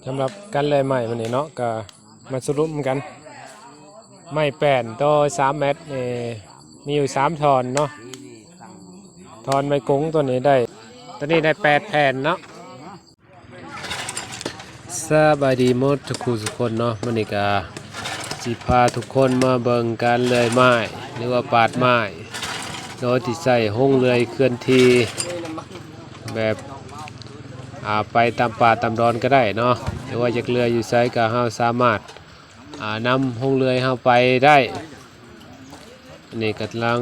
สำหรับการเลยใหม่วันนี้เนาะก็มาสรุปกันไม้แป้นต่อ3 เมตรนี่มีอยู่3 ทอนเนาะทอนไม้กงตัวนี้ได้8 แผ่นเนาะสบายดีหมดทุกคนเนาะวันนี้ก็สิพาทุกคนมาเบิ่งการเลยไม้หรือว่าปาดไม้โดยที่ใส่ห้องเลื่อยเคลื่อนที่แบบไปตามป่าตามดอนก็ได้เนาะหรือว่าจากเรืออยู่ไซก็เฮาสามารถนำห้องเรือเฮาไปได้นี่กำลัง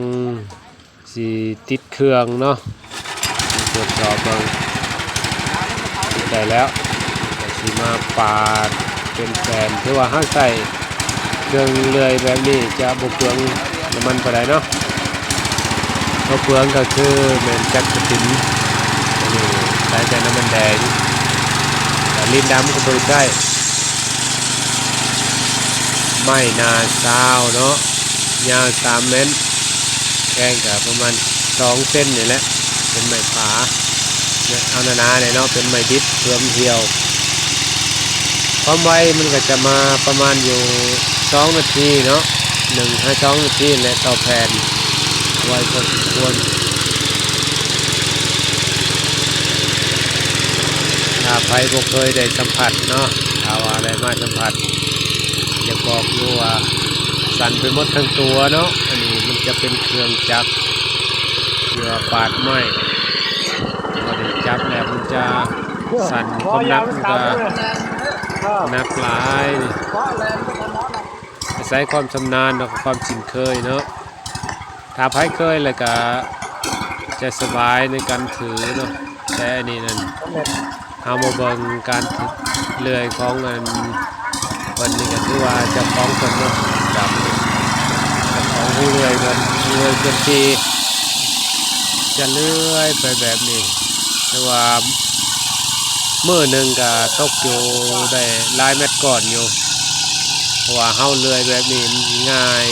สิติดเครื่องเนาะตรวจสอบเบิ่งได้แล้วก็สิมาปาดเป็นแผ่นที่ว่าเฮาใส่เครื่องเรือแบบนี้จะบ่เปลืองน้ำมันปานใดเนาะบ่เปลืองก็คือแม่นจักรตินอันนี้ใช้แต่น้ำมันแดงลิ้นดำก็บริใช้ไม้นาซาวเนาะยาว3 เมตรแกงกับประมาณ2 เส้นนี่แหละเป็นไม้ผาเนี่ยเอาหนาๆเนี่ยเนาะเป็นไม้ดิบเพื่อมเที่ยวความไวมันก็จะมาประมาณอยู่2 นาทีเนาะ1-2 นาทีและต่อแผ่นไวพอสมควรถ้าใครบ่เคยได้สัมผัสเนาะเอาอะไรมาสัมผัสอยากบอกอยู่ว่าสั่นไปหมดทั้งตัวเนาะอันนี้มันจะเป็นเครื่องจักรเพื่อปาดไม้พอได้จับแล้วมันจะสั่นความหนักมันก็หนักหลายอาศัยความชำนาญและความชินเคยเนาะถ้าใครเคยแล้วก็จะสบายในการถือเนาะแต่อันนี้นั่นเอามาเบิ่งการเลื่อยของวันนี้ก็คือว่าเจ้าของเพิ่นเนาะกับเจ้าของผู้เลื่อยเพิ่นเลื่อยเพิ่นที่จะเลื่อยไปแบบนี้แต่ว่ามื้อหนึงก็ตกอยู่ได้หลายเม็ดก่อนอยู่เพราะว่าเฮาเลื่อยแบบนี้ง่าย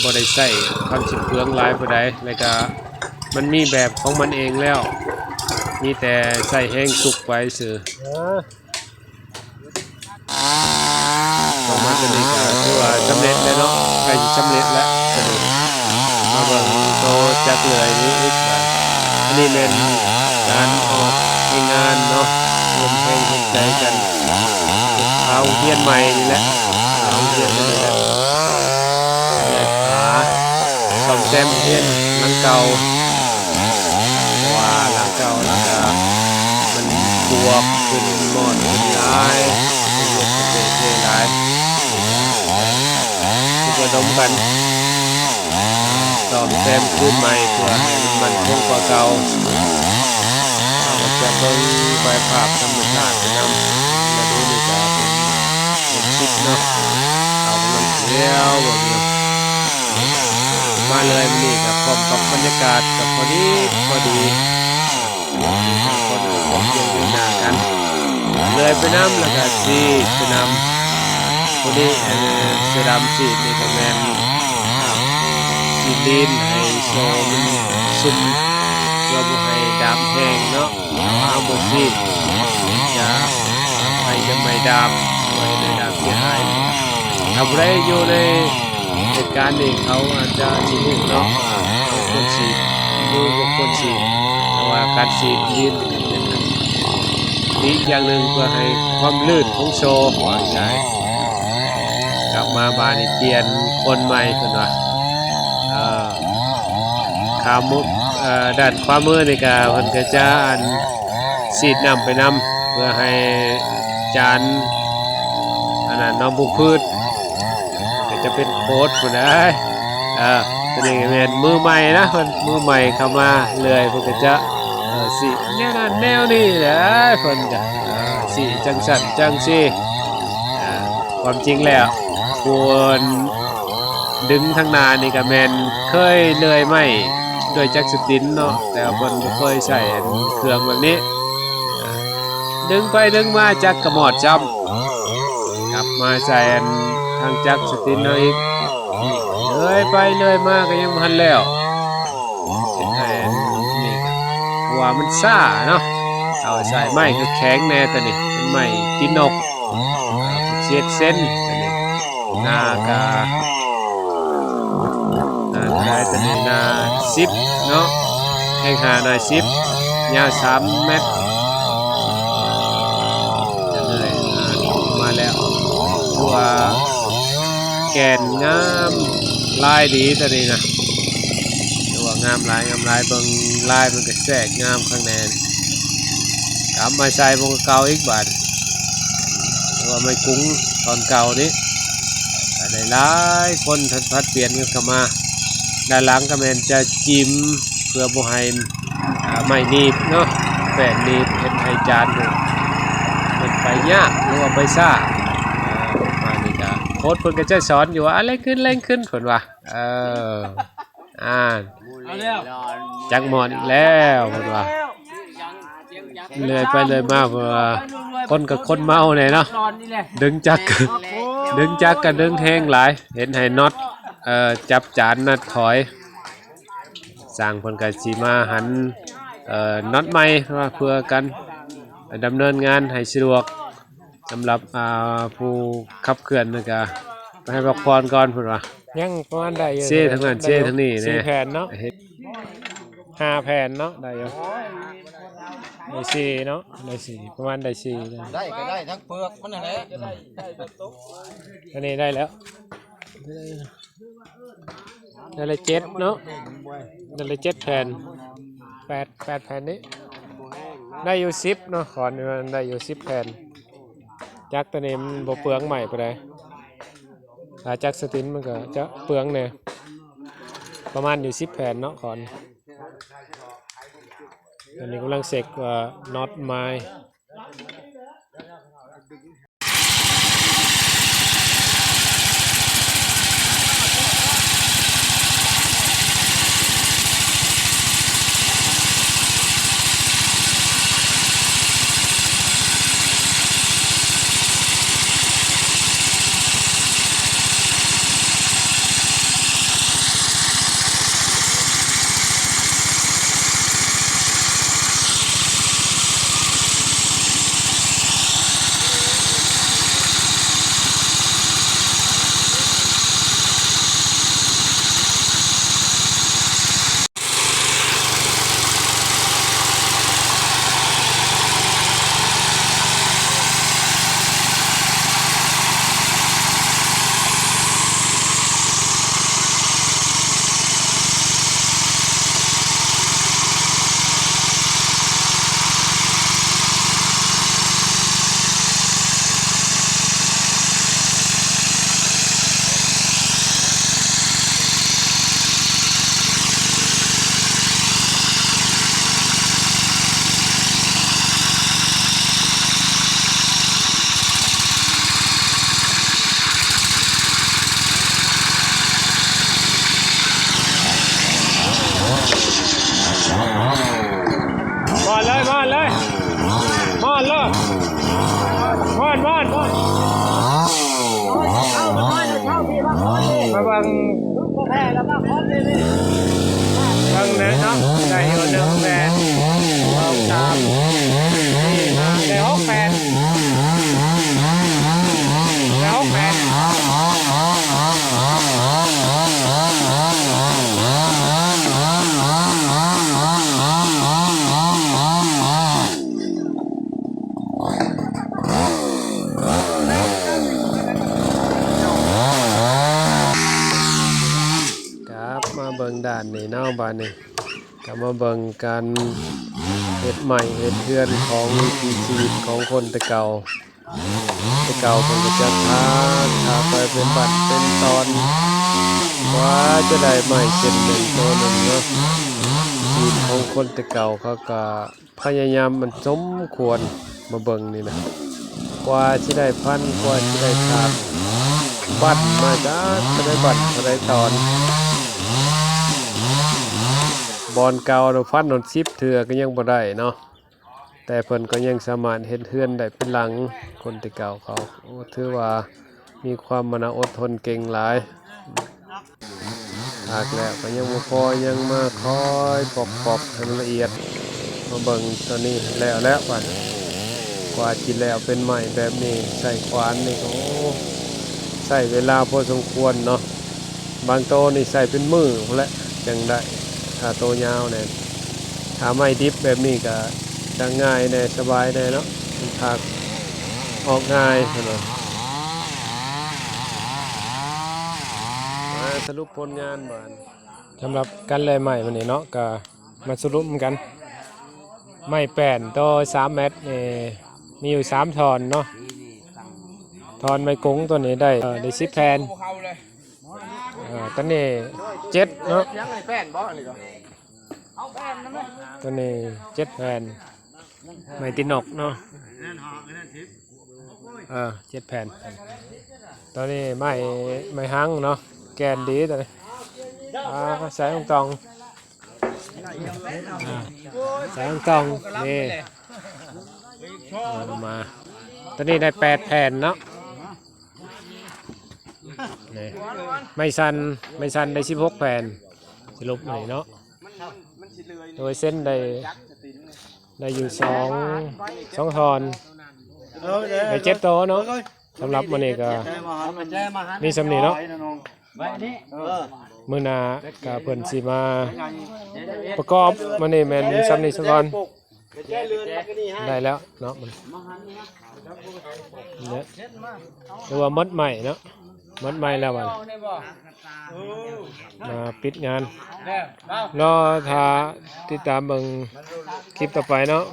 บ่ได้ใช้ความสิ้นเปลืองหลายปานใดแล้วก็มันมีแบบของมันเองแล้วมีแต่ใส่แห้งสุกไว้ซื่อประมาณนี้ก็ถือว่าสำเร็จแล้วเนาะใกล้จะสำเร็จแล้วตัวนี้มาเบิ่งโตจักเลยนี้อีกอันนี้เป็นการออกงานเนาะรวมแรงร่วมใจกันเอาเฮียนใหม่นี่แหละเอาเฮียนนี่แหละซ่อมแซมเฮียนหลังเก่าว่าหลังเก่าแล้วก็มันบวกขึ้นหมดขึ้นหลายเป็นรถเตะหลายทุกระดมกันซ่อมแซมขึ้นใหม่เพื่อให้มันคงกว่าเก่าเราจะเบิ่งใบภาพธรรมชาติไปนำมาดูนี่ก็เป็นชิดเนาะเอากำลังเที่ยวแบบนี้มาเลยนี่กับพร้อมกับบรรยากาศกับพอดีคนผมเยี่ยมหน้ากันเลยไปน้ำแล้วก็สีไปน้ำพอดีเสือดำสีนี่ก็แมนสีดินให้โซมันซุ่มเพื่อบ่ให้ดำแห้งเนาะเอาบนสีจะให้ไม่ดำไว้ในดำเสียหายทำไรอยู่ในเหตุการณ์นี้เขาอาจจะจีบเนาะคนฉีดดูบุคคลฉีดแต่ว่าการฉีดดินอีกอย่างหนึ่งเพื่อให้ความลื่นของโชว์ใช่กลับมาบานเปลี่ยนคนใหม่ขึ้นว่าขามุกด้านความมือในการเพิ่นก็จะฉีดน้ำไปน้ำเพื่อให้จานอันนั้นน้ำบุพืชจะเป็นโค้ดคนได้ตัวนี้เป็นมือใหม่นะคนมือใหม่เข้ามาเลยเพื่อจะสีแนวนั้นแนวนี้แหละคนจะสีจังสันจังสีความจริงแล้วควรดึงทางนานี่กับแมนเคยเลยไม่โดยจักรสตินเนาะแต่คนไม่เคยใส่เครื่องแบบนี้ดึงไปดึงมาจักกระหมอดจำกลับมาใส่ทางจักรสตินเอาอีกเลยไปเลยมาก็ยังพันแล้วนี่ว่ามันซ่าเนาะ เอาใส่ไม้ก็แข็งแน่ตัวนี้เป็นไม้ตีนกเศษเส้นตัวนี้หน้ากาหน้าได้ตัวนี้หน้า10เนาะแข้งหาหน้า10ยาว3 เมตรจะเลยมาแล้วตัวแก่นงามลายดีตัวนี้นะตัวงามลายเบิ่งลายมันก็แทรกงามข้างในกลับมาใส่บงเก่าอีกบาทหรือว่าไม่กุ้งตอนเก่านี้ได้หลายคนพัดเปลี่ยนกันเข้ามาด้านหลังก็แม่นจะจิ้มเพื่อบ่ให้ไม่หนีบเนาะแป้นหนีบเฮ็ดให้จานมันไปยากหรือว่าไปซ่ามานี่ก็โค้ชเพิ่นก็จะสอนอยู่ว่าอะไรขึ้นแรงขึ้นเพิ่นว่าจักหมอนอีกแล้วเพิ่นว่าเลยไปเลยมาเพิ่นว่าคนกับคนเมาเนี่ยเนาะดึงจักกันดึงแห้งหลายเห็นให้น็อตจับจานนัดถอยสร้างเพิ่นก็สิมาหันน็อตใหม่เพื่อกันดำเนินงานให้สะดวกสำหรับผู้ขับเคลื่อนนี่ก็ไปให้พักผ่อนก่อนเพิ่นว่ายังประมาณได้อยู่เซ่ทั้งนั้นเซ่ทั้งนี้4 แผ่นเนาะ5 แผ่นเนาะได้อยู่ได้4เนาะได้4ประมาณได้4ได้ก็ได้ทั้งเปลือกมันนั่นแหละอันนี้ได้แล้วได้เลย7เนาะได้เลย7 แผ่น8 แผ่นนี้ได้อยู่10เนาะขอนี่มันได้อยู่10 แผ่นจักตัวนี้มันบ่เปลืองใหม่ปานใดถ้าจักสตินมันก็จะเปลืองแน่ประมาณอยู่10 แผ่นเนาะขอนอันนี้กำลังเสกน็อตไม้มาบังแพ้แล้วมาคอนเลยบังนะเนาะได้อยู่1 แผ่น2 3 4 5ได้6 แผ่นได้6 แผ่นมาเบิ่งด้านนี้เนาะบ้านนี้ก็มาเบิ่งการเฮ็ดใหม่เฮ็ดเฮือนของวิถีชีวิตของคนแต่เก่าเพิ่นก็จะถ้าไปเป็นบัดเป็นตอนว่าจะได้ใหม่เส้นหนึ่งตัวหนึ่งเนาะชีวิตของคนแต่เก่าเขาก็พยายามมันสมควรมาเบิ่งนี่นะกว่าสิได้พันกว่าสิได้ชาติบัดมาจ้าจะได้บัดจะได้ตอนบอนเก่าเราฟันนน10 เทื่อก็ยังบ่ได้เนาะแต่เพิ่นก็ยังสามารถเฮ็ดเฮือนได้เป็นหลังคนที่เก่าเขาถือว่ามีความมนาอดทนเก่งหลายหากแล้วก็ยังบ่พอยังมาคอยปอกให้มันละเอียด มาเบิ่งตอนนี้แล้วป่ะกว่าจิแล้วเป็นใหม่แบบนี้ใส่ขวานนี่โอ้ใส่เวลาพอสมควรเนาะบางโตนี่ใส่เป็นมือพุ่นแหละจังได้ถ้าโตยาวเนี่ยถ้าไม่ดิบแบบนี้ก็จะง่ายแน่สบายแน่เนาะมันถักออกง่ายเนาะมาสรุปผลงานบ้านสำหรับการแล่ใหม่วันนี้เนาะก็มาสรุปกันไม้แป้นต่อ3 เมตรนี่มีอยู่3 ทอนเนาะทอนไม้กงตัวนี้ได้10 แผ่นตัวนี้7เนาะตัวนี้7 แผ่นไม้ตินกเนาะ7 แผ่นตัวนี้ไม้หังเนาะแกนดีตัวนี้ใส่ตองใส่ตองนี่มาตัวนี้ได้8 แผ่นเนาะนี่ไม่สันได้16 แผ่นสรุปหน่อยเนาะโดยเส้นได้อยู่2 ทอนได้7 โตเนาะสำหรับมันนี่ก็มีสำนีเนาะมื้อหน้าก็เพิ่นสิมาประกอบมันนี่แม่นสำนีซะก่อนได้แล้วเนาะมันเนี่ยหรือว่ามดใหม่เนาะมดใหม่แล้ววันมาปิดงานรอถ้าติดตามเบิ่งคลิปต่อไปเนาะ